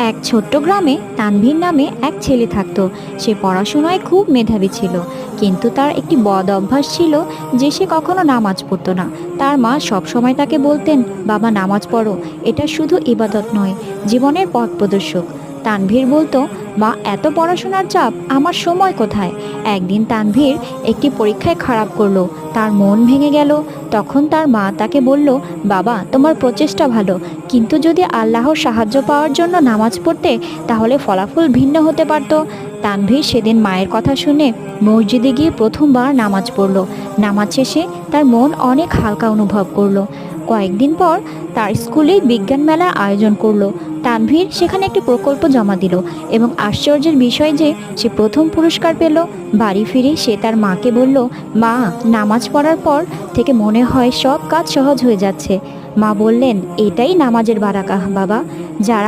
এক ছোট্ট গ্রামে তানভীর নামে এক ছেলে থাকতো। সে পড়াশোনায় খুব মেধাবী ছিল, কিন্তু তার একটি বদ অভ্যাস ছিল যে সে কখনো নামাজ পড়তো না। তার মা সবসময় তাকে বলতেন, বাবা নামাজ পড়ো, এটা শুধু ইবাদত নয়, জীবনের পথ প্রদর্শক। তানভীর বলতো, মা এত পড়াশোনার চাপ, আমার সময় কোথায়? একদিন তানভীর একটি পরীক্ষায় খারাপ করলো, তার মন ভেঙে গেল। তখন তার মা তাকে বলল, বাবা তোমার প্রচেষ্টা ভালো, কিন্তু যদি আল্লাহর সাহায্য পাওয়ার জন্য নামাজ পড়তে, তাহলে ফলাফল ভিন্ন হতে পারত। তানভীর সেদিন মায়ের কথা শুনে মসজিদে গিয়ে প্রথমবার নামাজ পড়ল। নামাজ শেষে তার মন অনেক হালকা অনুভব করলো। কয়েকদিন পর তার স্কুলেই বিজ্ঞান মেলার আয়োজন করলো। তানভীর সেখানে একটি প্রকল্প জমা দিল এবং আশ্চর্যের বিষয় যে সে প্রথম পুরস্কার পেল। বাড়ি ফিরে সে তার মাকে বলল, মা, নামাজ পড়ার পর থেকে মনে হয় সব কাজ সহজ হয়ে যাচ্ছে। মা বললেন, এটাই নামাজের বারাকা বাবা। যারা